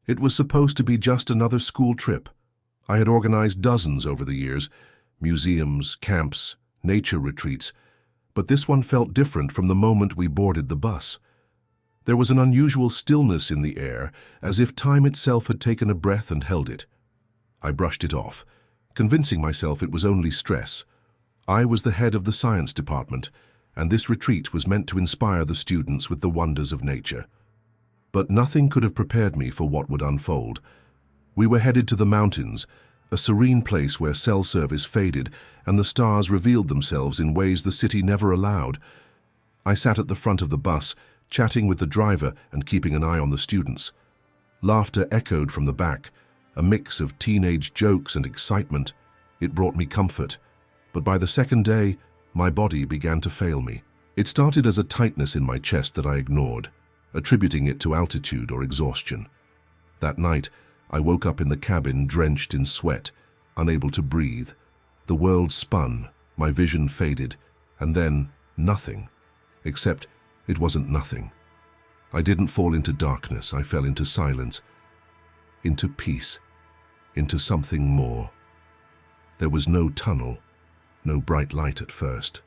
It was supposed to be just another school trip. I had organized dozens over the years, museums, camps, nature retreats, but this one felt different from the moment we boarded the bus. There was an unusual stillness in the air, as if time itself had taken a breath and held it. I brushed it off, convincing myself it was only stress. I was the head of the science department, and this retreat was meant to inspire the students with the wonders of nature. But nothing could have prepared me for what would unfold. We were headed to the mountains, a serene place where cell service faded and the stars revealed themselves in ways the city never allowed. I sat at the front of the bus, chatting with the driver and keeping an eye on the students. Laughter echoed from the back, a mix of teenage jokes and excitement. It brought me comfort, but by the second day, my body began to fail me. It started as a tightness in my chest that I ignored, attributing it to altitude or exhaustion. That night, I woke up in the cabin drenched in sweat, unable to breathe. The world spun, my vision faded, and then nothing. Except it wasn't nothing. I didn't fall into darkness, I fell into silence, into peace, into something more. There was no tunnel, no bright light at first.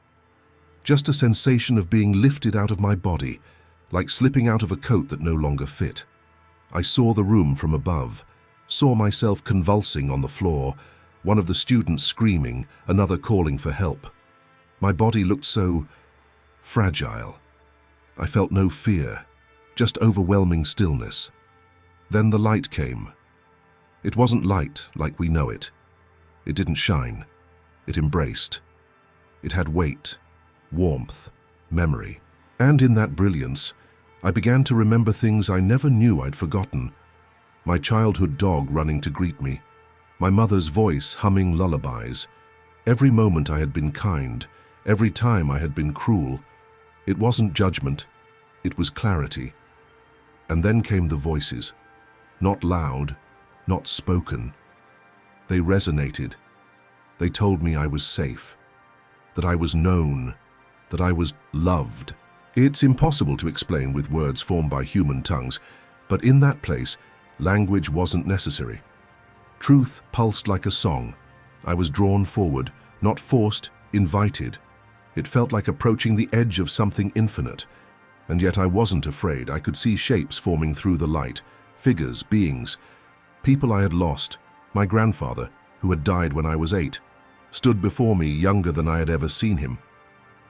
Just a sensation of being lifted out of my body, like slipping out of a coat that no longer fit. I saw the room from above, saw myself convulsing on the floor, one of the students screaming, another calling for help. My body looked so fragile. I felt no fear, just overwhelming stillness. Then the light came. It wasn't light like we know it. It didn't shine. It embraced. It had weight, warmth, memory. And in that brilliance, I began to remember things I never knew I'd forgotten. My childhood dog running to greet me, my mother's voice humming lullabies. Every moment I had been kind, every time I had been cruel. It wasn't judgment, it was clarity. And then came the voices, not loud, not spoken. They resonated. They told me I was safe, that I was known, that I was loved. It's impossible to explain with words formed by human tongues, but in that place, language wasn't necessary. Truth pulsed like a song. I was drawn forward, not forced, invited. It felt like approaching the edge of something infinite. And yet I wasn't afraid. I could see shapes forming through the light, figures, beings. People I had lost. My grandfather, who had died when I was 8, stood before me younger than I had ever seen him.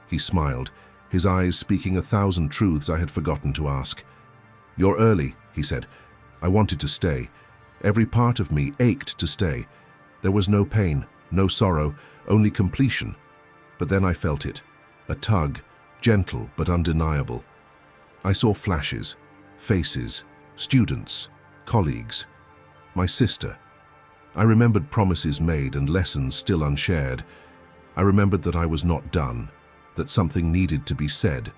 He smiled, his eyes speaking 1,000 truths I had forgotten to ask. "You're early," he said. I wanted to stay. Every part of me ached to stay. There was no pain, no sorrow, only completion. But then I felt it, a tug, gentle but undeniable. I saw flashes, faces, students, colleagues, my sister. I remembered promises made and lessons still unshared. I remembered that I was not done, that something needed to be said,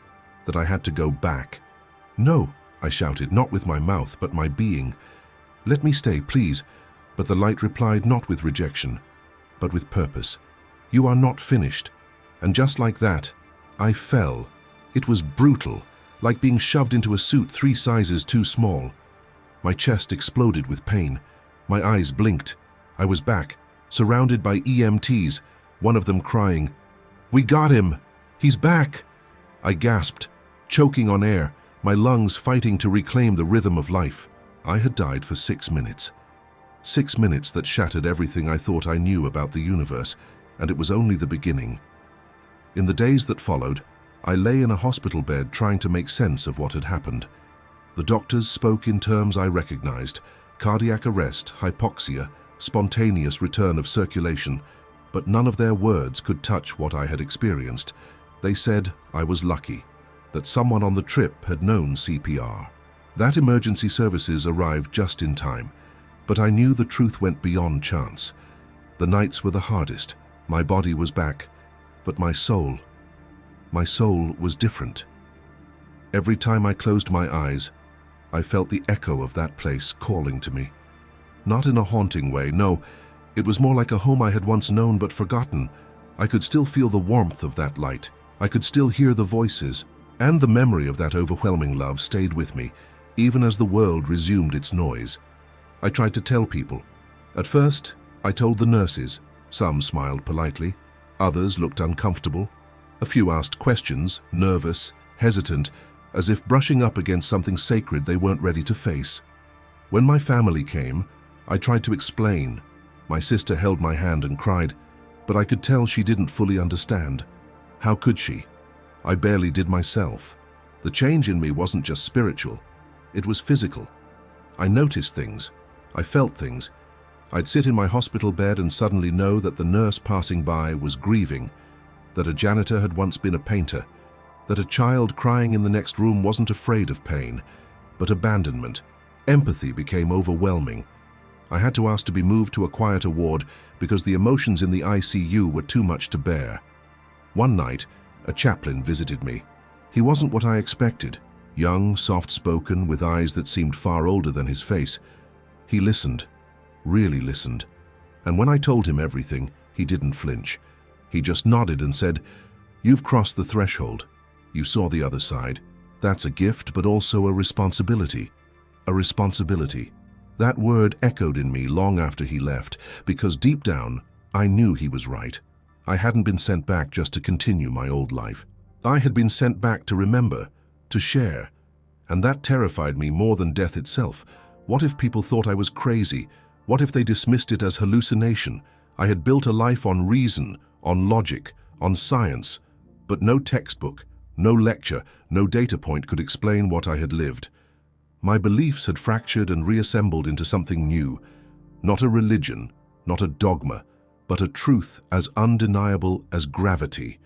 that I had to go back. "No," I shouted, not with my mouth, but my being. "Let me stay, please." But the light replied not with rejection, but with purpose. "You are not finished." And just like that, I fell. It was brutal, like being shoved into a suit 3 sizes too small. My chest exploded with pain. My eyes blinked. I was back, surrounded by EMTs, one of them crying, "We got him! He's back!" I gasped, choking on air, my lungs fighting to reclaim the rhythm of life. I had died for 6 minutes. 6 minutes that shattered everything I thought I knew about the universe, and it was only the beginning. In the days that followed, I lay in a hospital bed trying to make sense of what had happened. The doctors spoke in terms I recognized: cardiac arrest, hypoxia, spontaneous return of circulation, but none of their words could touch what I had experienced. They said I was lucky, that someone on the trip had known CPR. That emergency services arrived just in time, but I knew the truth went beyond chance. The nights were the hardest. My body was back, but my soul was different. Every time I closed my eyes, I felt the echo of that place calling to me. Not in a haunting way, no. It was more like a home I had once known but forgotten. I could still feel the warmth of that light. I could still hear the voices, and the memory of that overwhelming love stayed with me, even as the world resumed its noise. I tried to tell people. At first, I told the nurses. Some smiled politely. Others looked uncomfortable. A few asked questions, nervous, hesitant, as if brushing up against something sacred they weren't ready to face. When my family came, I tried to explain. My sister held my hand and cried, but I could tell she didn't fully understand. How could she? I barely did myself. The change in me wasn't just spiritual, it was physical. I noticed things. I felt things. I'd sit in my hospital bed and suddenly know that the nurse passing by was grieving, that a janitor had once been a painter, that a child crying in the next room wasn't afraid of pain, but abandonment. Empathy became overwhelming. I had to ask to be moved to a quieter ward because the emotions in the ICU were too much to bear. One night, a chaplain visited me. He wasn't what I expected. Young, soft-spoken, with eyes that seemed far older than his face. He listened, really listened. And when I told him everything, he didn't flinch. He just nodded and said, "You've crossed the threshold. You saw the other side. That's a gift, but also a responsibility." A responsibility. That word echoed in me long after he left, because deep down, I knew he was right. I hadn't been sent back just to continue my old life. I had been sent back to remember, to share. And that terrified me more than death itself. What if people thought I was crazy? What if they dismissed it as hallucination? I had built a life on reason, on logic, on science. But no textbook, no lecture, no data point could explain what I had lived. My beliefs had fractured and reassembled into something new. Not a religion, not a dogma, but a truth as undeniable as gravity.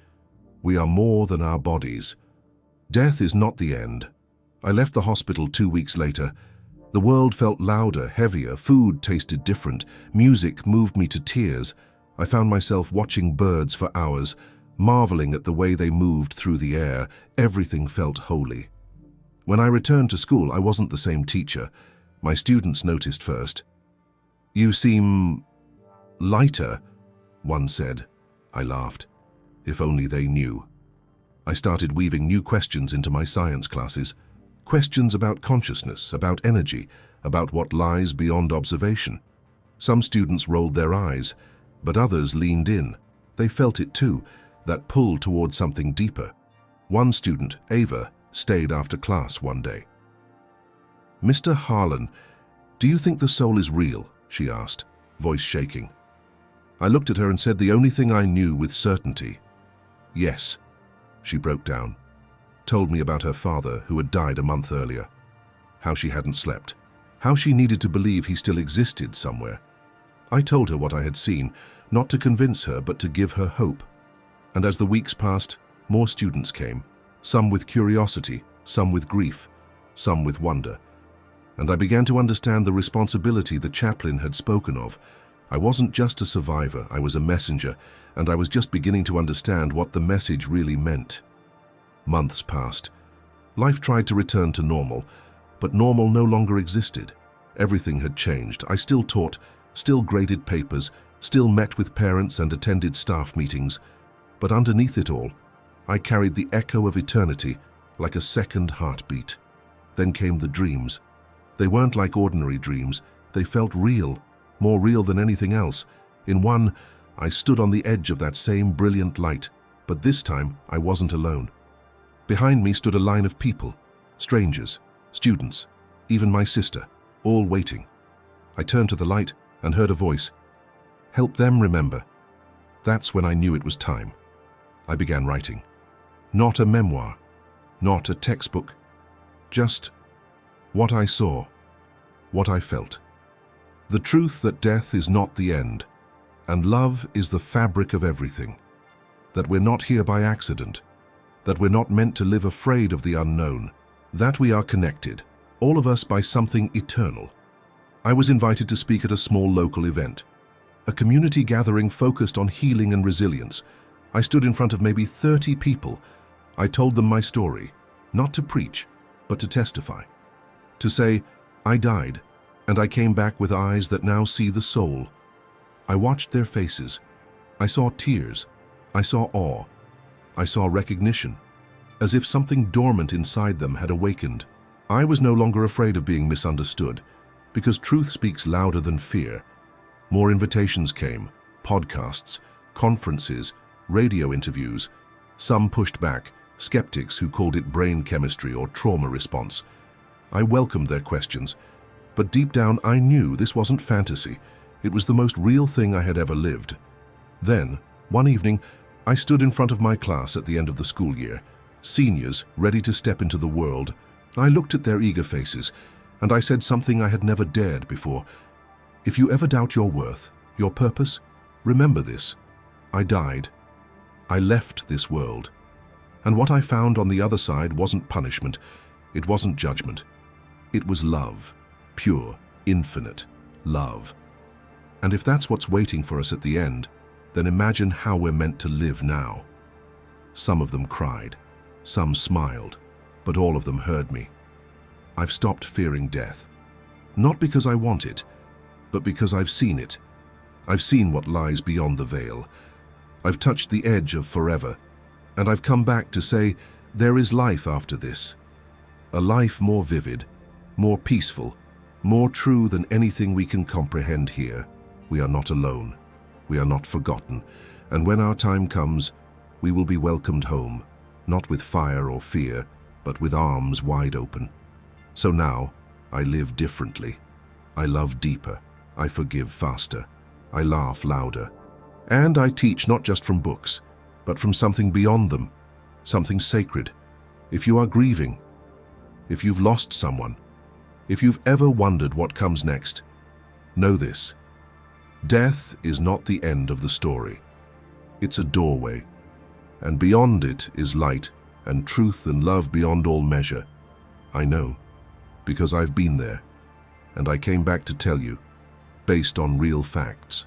We are more than our bodies. Death is not the end. I left the hospital 2 weeks later. The world felt louder, heavier, food tasted different, music moved me to tears. I found myself watching birds for hours, marveling at the way they moved through the air. Everything felt holy. When I returned to school, I wasn't the same teacher. My students noticed first. "You seem lighter," one said. I laughed. If only they knew. I started weaving new questions into my science classes. Questions about consciousness, about energy, about what lies beyond observation. Some students rolled their eyes, but others leaned in. They felt it too, that pull towards something deeper. One student, Ava, stayed after class one day. "Mr. Harlan, do you think the soul is real?" she asked, voice shaking. I looked at her and said the only thing I knew with certainty. "Yes." She broke down, told me about her father who had died a month earlier, how she hadn't slept, how she needed to believe he still existed somewhere. I told her what I had seen, not to convince her but to give her hope. And as the weeks passed, more students came. Some with curiosity, some with grief, some with wonder. And I began to understand the responsibility the chaplain had spoken of. I wasn't just a survivor, I was a messenger, and I was just beginning to understand what the message really meant. Months passed. Life tried to return to normal, but normal no longer existed. Everything had changed. I still taught, still graded papers, still met with parents and attended staff meetings. But underneath it all, I carried the echo of eternity like a second heartbeat. Then came the dreams. They weren't like ordinary dreams. They felt real, more real than anything else. In one, I stood on the edge of that same brilliant light, but this time I wasn't alone. Behind me stood a line of people, strangers, students, even my sister, all waiting. I turned to the light and heard a voice. "Help them remember." That's when I knew it was time. I began writing. Not a memoir, not a textbook, just what I saw, what I felt. The truth that death is not the end, and love is the fabric of everything. That we're not here by accident, that we're not meant to live afraid of the unknown, that we are connected, all of us by something eternal. I was invited to speak at a small local event, a community gathering focused on healing and resilience. I stood in front of maybe 30 people. I told them my story, not to preach, but to testify. To say, I died, and I came back with eyes that now see the soul. I watched their faces. I saw tears. I saw awe. I saw recognition, as if something dormant inside them had awakened. I was no longer afraid of being misunderstood, because truth speaks louder than fear. More invitations came, podcasts, conferences, radio interviews. Some pushed back, skeptics who called it brain chemistry or trauma response. I welcomed their questions, but deep down I knew this wasn't fantasy. It was the most real thing I had ever lived. Then, one evening, I stood in front of my class at the end of the school year, seniors ready to step into the world. I looked at their eager faces, and I said something I had never dared before. If you ever doubt your worth, your purpose, remember this. I died. I left this world. And what I found on the other side wasn't punishment. It wasn't judgment. It was love. Pure, infinite love. And if that's what's waiting for us at the end, then imagine how we're meant to live now. Some of them cried. Some smiled. But all of them heard me. I've stopped fearing death. Not because I want it, but because I've seen it. I've seen what lies beyond the veil. I've touched the edge of forever, and I've come back to say there is life after this. A life more vivid, more peaceful, more true than anything we can comprehend here. We are not alone. We are not forgotten. And when our time comes, we will be welcomed home, not with fire or fear, but with arms wide open. So now, I live differently. I love deeper. I forgive faster. I laugh louder. And I teach not just from books, but from something beyond them, something sacred. If you are grieving, if you've lost someone, if you've ever wondered what comes next, know this. Death is not the end of the story. It's a doorway, and beyond it is light and truth and love beyond all measure. I know, because I've been there, and I came back to tell you, based on real facts.